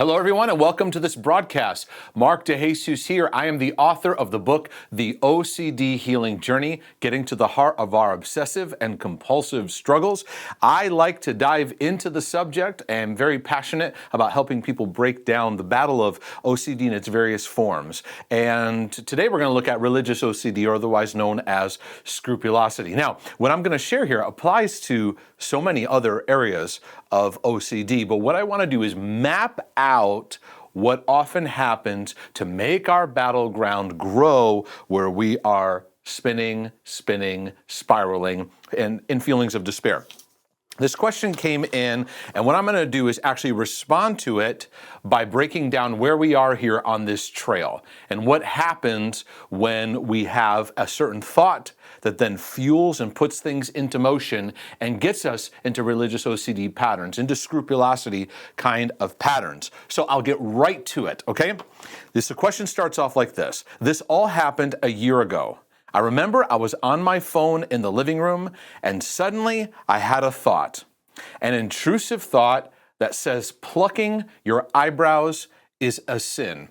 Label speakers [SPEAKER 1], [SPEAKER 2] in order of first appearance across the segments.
[SPEAKER 1] Hello, everyone, and welcome to this broadcast. Mark DeJesus here. I am the author of the book, The OCD Healing Journey, Getting to the Heart of Our Obsessive and Compulsive Struggles. I like to dive into the subject and am very passionate about helping people break down the battle of OCD in its various forms. And today we're going to look at religious OCD, or otherwise known as scrupulosity. Now, what I'm going to share here applies to so many other areas of OCD, but what I want to do is map out what often happens to make our battleground grow, where we are spinning, spiraling, and in feelings of despair. This question came in, and what I'm going to do is actually respond to it by breaking down where we are here on this trail and what happens when we have a certain thought that then fuels and puts things into motion and gets us into religious OCD patterns, into scrupulosity kind of patterns. So I'll get right to it, okay? The question starts off like this. This all happened a year ago. I remember I was on my phone in the living room, and suddenly I had a thought, an intrusive thought that says plucking your eyebrows is a sin.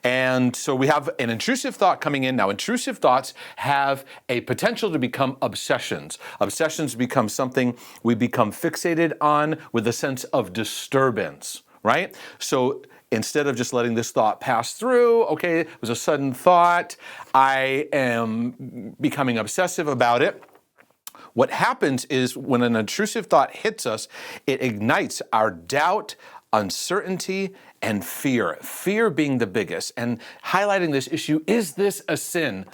[SPEAKER 1] And so we have an intrusive thought coming in. Now, intrusive thoughts have a potential to become obsessions. Obsessions become something we become fixated on with a sense of disturbance, right? So instead of just letting this thought pass through, okay, it was a sudden thought, I am becoming obsessive about it. What happens is when an intrusive thought hits us, it ignites our doubt, uncertainty, and fear. Fear being the biggest. And highlighting this issue, is this a sin?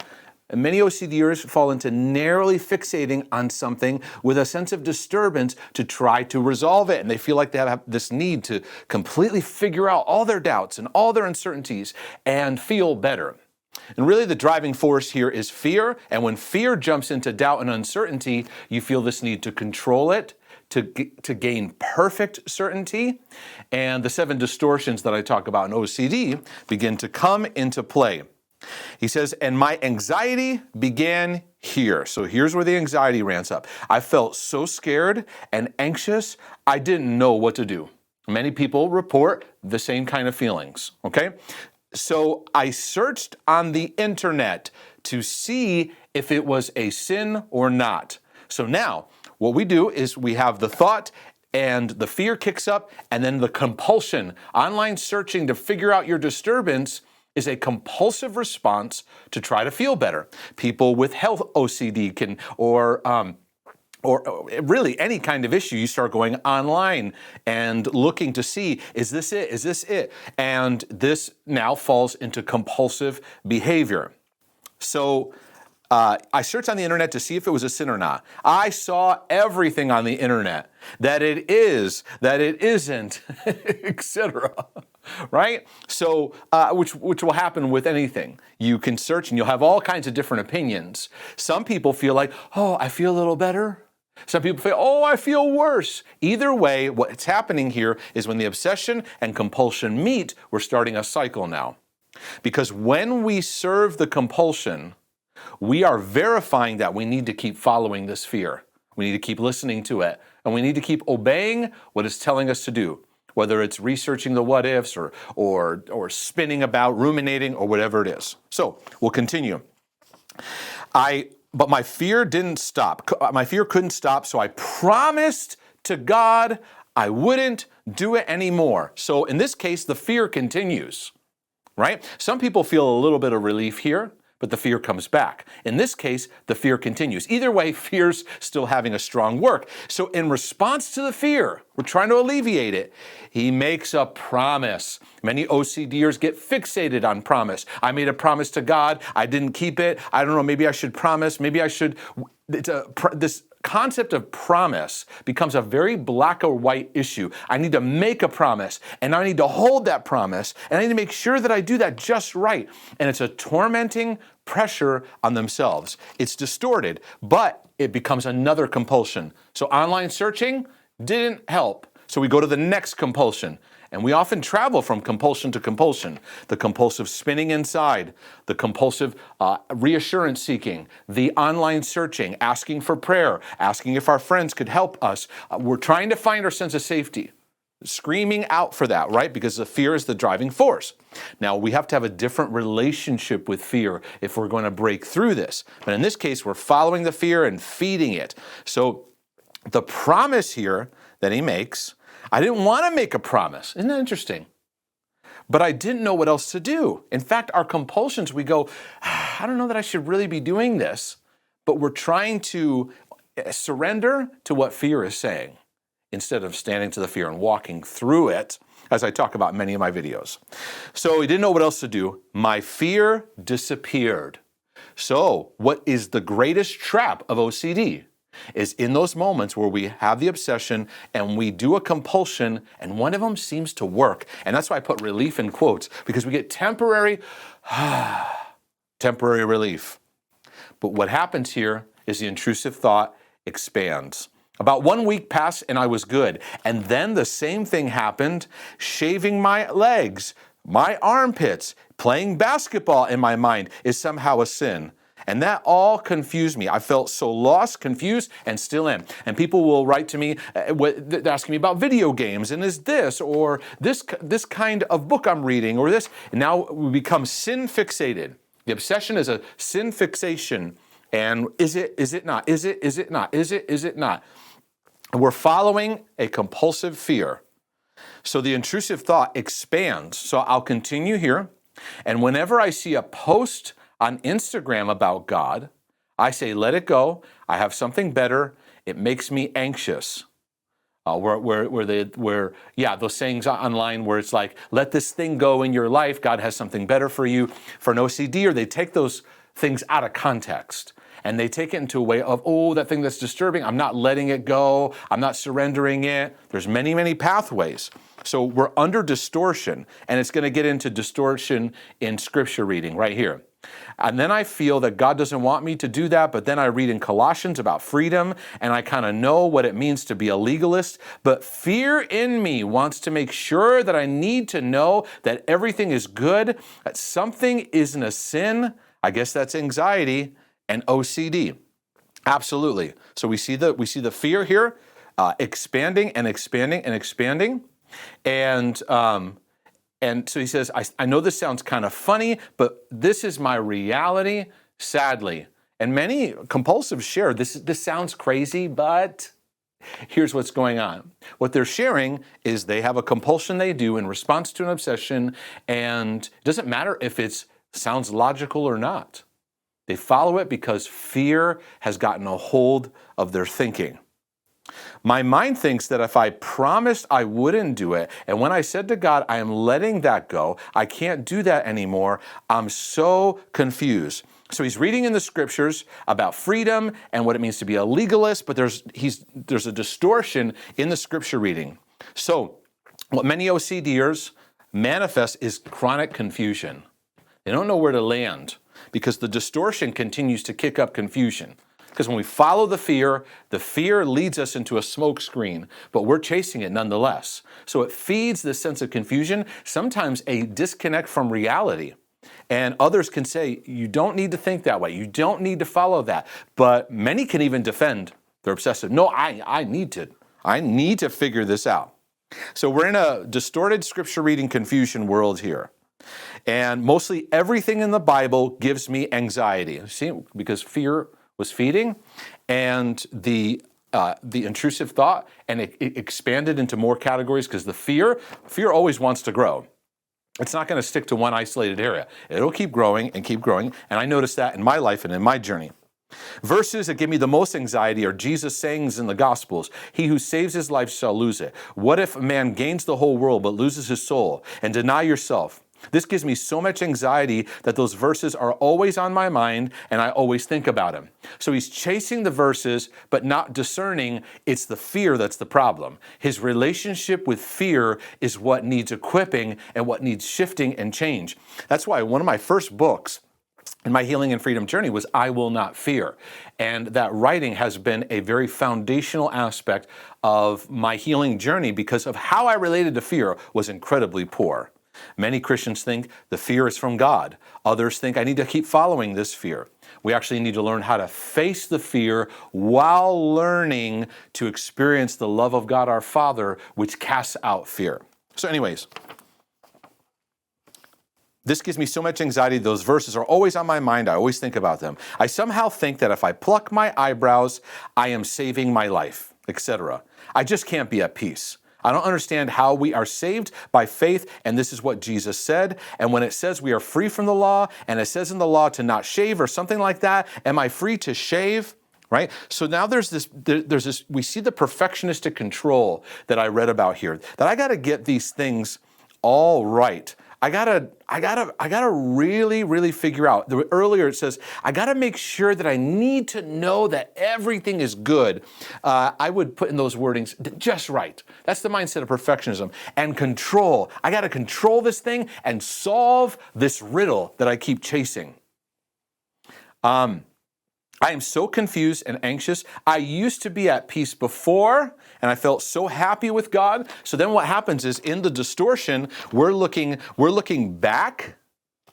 [SPEAKER 1] And many OCDers fall into narrowly fixating on something with a sense of disturbance to try to resolve it. And they feel like they have this need to completely figure out all their doubts and all their uncertainties and feel better. And really the driving force here is fear. And when fear jumps into doubt and uncertainty, you feel this need to control it, to gain perfect certainty. And the 7 distortions that I talk about in OCD begin to come into play. He says, and my anxiety began here. So here's where the anxiety ramps up. I felt so scared and anxious, I didn't know what to do. Many people report the same kind of feelings, okay? So I searched on the internet to see if it was a sin or not. So now, what we do is we have the thought and the fear kicks up, and then the compulsion. Online searching to figure out your disturbance is a compulsive response to try to feel better. People with health OCD can, or really any kind of issue, you start going online and looking to see, is this it? Is this it? And this now falls into compulsive behavior. So I searched on the internet to see if it was a sin or not. I saw everything on the internet, that it is, that it isn't, etc. Right? So, which will happen with anything. You can search and you'll have all kinds of different opinions. Some people feel like, oh, I feel a little better. Some people feel, oh, I feel worse. Either way, what's happening here is when the obsession and compulsion meet, we're starting a cycle now. Because when we serve the compulsion, we are verifying that we need to keep following this fear. We need to keep listening to it. And we need to keep obeying what it's telling us to do, whether it's researching the what ifs or spinning about, ruminating, or whatever it is. So we'll continue. But my fear didn't stop. My fear couldn't stop, so I promised to God I wouldn't do it anymore. So in this case, the fear continues, right? Some people feel a little bit of relief here, but the fear comes back. In this case, the fear continues. Either way, fear's still having a strong work. So in response to the fear, we're trying to alleviate it. He makes a promise. Many OCDers get fixated on promise. I made a promise to God. I didn't keep it. I don't know, maybe I should promise. Maybe I should. This concept of promise becomes a very black or white issue. I need to make a promise, and I need to hold that promise, and I need to make sure that I do that just right. And it's a tormenting pressure on themselves. It's distorted, but it becomes another compulsion. So online searching didn't help. So we go to the next compulsion. And we often travel from compulsion to compulsion. The compulsive spinning inside, the compulsive reassurance seeking, the online searching, asking for prayer, asking if our friends could help us. We're trying to find our sense of safety. screaming out for that, right? Because the fear is the driving force. Now, we have to have a different relationship with fear if we're going to break through this. But in this case, we're following the fear and feeding it. So the promise here that he makes, I didn't want to make a promise. Isn't that interesting? But I didn't know what else to do. In fact, our compulsions, we go, I don't know that I should really be doing this, but we're trying to surrender to what fear is saying instead of standing to the fear and walking through it, as I talk about in many of my videos. So he didn't know what else to do. My fear disappeared. So what is the greatest trap of OCD? Is in those moments where we have the obsession and we do a compulsion and one of them seems to work. And that's why I put relief in quotes, because we get temporary relief. But what happens here is the intrusive thought expands. About 1 week passed and I was good. And then the same thing happened, shaving my legs, my armpits, playing basketball in my mind is somehow a sin. And that all confused me. I felt so lost, confused, and still am. And people will write to me asking me about video games, and is this, or this kind of book I'm reading, or this. And now we become sin fixated. The obsession is a sin fixation. And is it not? Is it not? Is it not? And we're following a compulsive fear. So the intrusive thought expands. So I'll continue here. And whenever I see a post on Instagram about God, I say, let it go. I have something better. It makes me anxious. Those sayings online where it's like, let this thing go in your life. God has something better for you. For an OCD, or they take those things out of context and they take it into a way of, oh, that thing that's disturbing, I'm not letting it go. I'm not surrendering it. There's many, many pathways. So we're under distortion, and it's going to get into distortion in scripture reading right here. And then I feel that God doesn't want me to do that, but then I read in Colossians about freedom, and I kind of know what it means to be a legalist. But fear in me wants to make sure that I need to know that everything is good, that something isn't a sin. I guess that's anxiety and OCD. Absolutely. So we see the fear here expanding and expanding and expanding. And so he says, I know this sounds kind of funny, but this is my reality, sadly. And many compulsives share, this sounds crazy, but here's what's going on. What they're sharing is they have a compulsion they do in response to an obsession, and it doesn't matter if it sounds logical or not. They follow it because fear has gotten a hold of their thinking. My mind thinks that if I promised I wouldn't do it, and when I said to God, I am letting that go, I can't do that anymore, I'm so confused. So he's reading in the scriptures about freedom and what it means to be a legalist, but there's a distortion in the scripture reading. So what many OCDers manifest is chronic confusion. They don't know where to land because the distortion continues to kick up confusion. Because when we follow the fear leads us into a smoke screen, but we're chasing it nonetheless. So it feeds this sense of confusion, sometimes a disconnect from reality. And others can say, you don't need to think that way. You don't need to follow that. But many can even defend their obsessive. No, I need to figure this out. So we're in a distorted scripture reading confusion world here. And mostly everything in the Bible gives me anxiety. See, because fear was feeding, and the intrusive thought, and it expanded into more categories because the fear always wants to grow. It's not going to stick to one isolated area. It'll keep growing and keep growing, and I noticed that in my life and in my journey. Verses that give me the most anxiety are Jesus' sayings in the Gospels. He who saves his life shall lose it. What if a man gains the whole world but loses his soul? And deny yourself. This gives me so much anxiety that those verses are always on my mind and I always think about him. So he's chasing the verses but not discerning it's the fear that's the problem. His relationship with fear is what needs equipping and what needs shifting and change. That's why one of my first books in my healing and freedom journey was I Will Not Fear. And that writing has been a very foundational aspect of my healing journey because of how I related to fear was incredibly poor. Many Christians think the fear is from God. Others think I need to keep following this fear. We actually need to learn how to face the fear while learning to experience the love of God our Father, which casts out fear. So anyways, this gives me so much anxiety. Those verses are always on my mind. I always think about them. I somehow think that if I pluck my eyebrows, I am saving my life, etc. I just can't be at peace. I don't understand how we are saved by faith, and this is what Jesus said. And when it says we are free from the law, and it says in the law to not shave or something like that, am I free to shave? Right? So now there's this, we see the perfectionistic control that I read about here, that I got to get these things all right. I gotta really figure out. Earlier it says, I gotta make sure that I need to know that everything is good. I would put in those wordings, just right. That's the mindset of perfectionism. And control. I gotta control this thing and solve this riddle that I keep chasing. I am so confused and anxious. I used to be at peace before, and I felt so happy with God. So then what happens is in the distortion, we're looking back,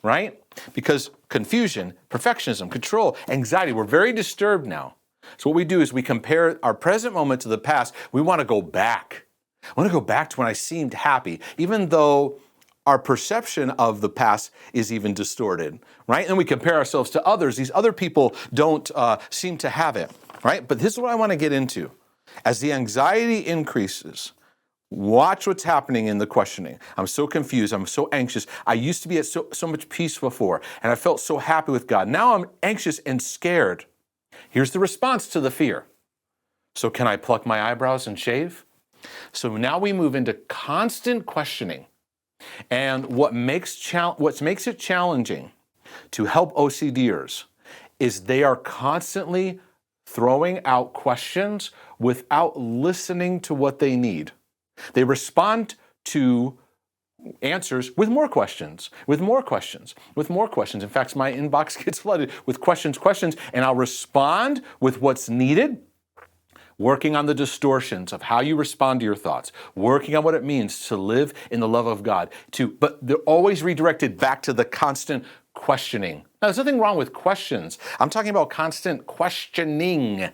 [SPEAKER 1] right? Because confusion, perfectionism, control, anxiety, we're very disturbed now. So what we do is we compare our present moment to the past. We want to go back. I want to go back to when I seemed happy, even though our perception of the past is even distorted, right? And we compare ourselves to others. These other people don't seem to have it, right? But this is what I want to get into. As the anxiety increases, watch what's happening in the questioning. I'm so confused. I'm so anxious. I used to be at so much peace before, and I felt so happy with God. Now I'm anxious and scared. Here's the response to the fear. So can I pluck my eyebrows and shave? So now we move into constant questioning. And what makes it challenging to help OCDers is they are constantly throwing out questions without listening to what they need. They respond to answers with more questions, with more questions, with more questions. In fact, my inbox gets flooded with questions, and I'll respond with what's needed. Working on the distortions of how you respond to your thoughts, working on what it means to live in the love of God, but they're always redirected back to the constant questioning. Now, there's nothing wrong with questions. I'm talking about constant questioning.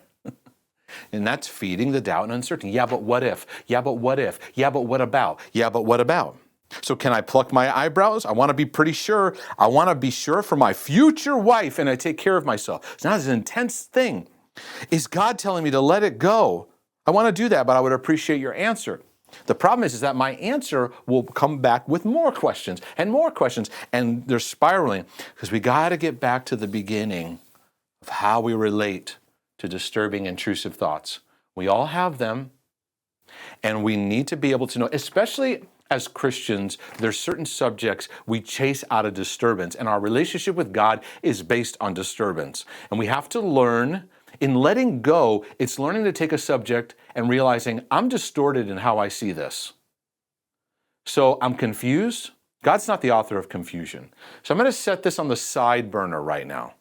[SPEAKER 1] And that's feeding the doubt and uncertainty. Yeah, but what if? Yeah, but what if? Yeah, but what about? Yeah, but what about? So can I pluck my eyebrows? I want to be pretty sure. I want to be sure for my future wife, and I take care of myself. It's not an intense thing. Is God telling me to let it go? I want to do that, but I would appreciate your answer. The problem is that my answer will come back with more questions, and they're spiraling because we got to get back to the beginning of how we relate to disturbing, intrusive thoughts. We all have them, and we need to be able to know, especially as Christians, there's certain subjects we chase out of disturbance, and our relationship with God is based on disturbance. And we have to learn. In letting go, it's learning to take a subject and realizing I'm distorted in how I see this. So I'm confused. God's not the author of confusion. So I'm going to set this on the side burner right now.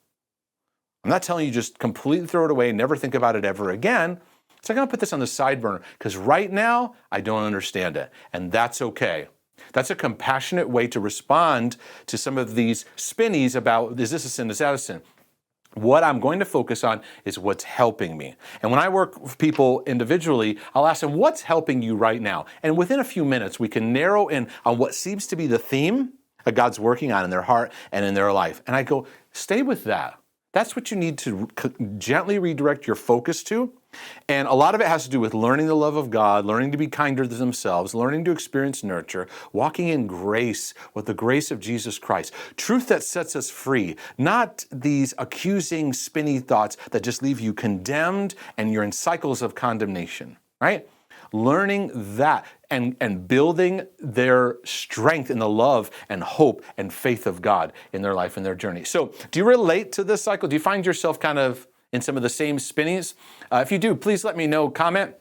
[SPEAKER 1] I'm not telling you just completely throw it away and never think about it ever again. So I'm going to put this on the side burner because right now I don't understand it. And that's okay. That's a compassionate way to respond to some of these spinnies about, is this a sin, is that a sin? What I'm going to focus on is what's helping me. And when I work with people individually, I'll ask them, what's helping you right now? And within a few minutes, we can narrow in on what seems to be the theme that God's working on in their heart and in their life. And I go, stay with that. That's what you need to gently redirect your focus to. And a lot of it has to do with learning the love of God, learning to be kinder to themselves, learning to experience nurture, walking in grace with the grace of Jesus Christ. Truth that sets us free, not these accusing, spinny thoughts that just leave you condemned and you're in cycles of condemnation, right? Learning that and building their strength in the love and hope and faith of God in their life and their journey. So do you relate to this cycle? Do you find yourself kind of in some of the same spinnies? If you do, please let me know, comment.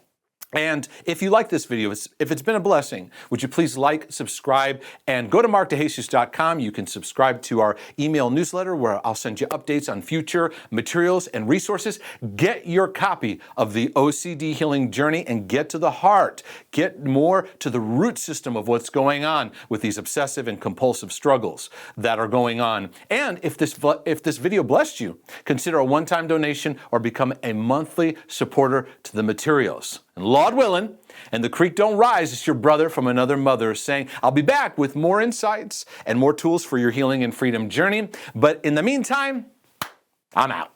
[SPEAKER 1] And if you like this video, if it's been a blessing, would you please like, subscribe, and go to markdejesus.com. You can subscribe to our email newsletter where I'll send you updates on future materials and resources. Get your copy of the OCD Healing Journey and get to the heart. Get more to the root system of what's going on with these obsessive and compulsive struggles that are going on. And if this video blessed you, consider a one-time donation or become a monthly supporter to the materials. And Lord willing, and the creek don't rise, it's your brother from another mother saying, I'll be back with more insights and more tools for your healing and freedom journey. But in the meantime, I'm out.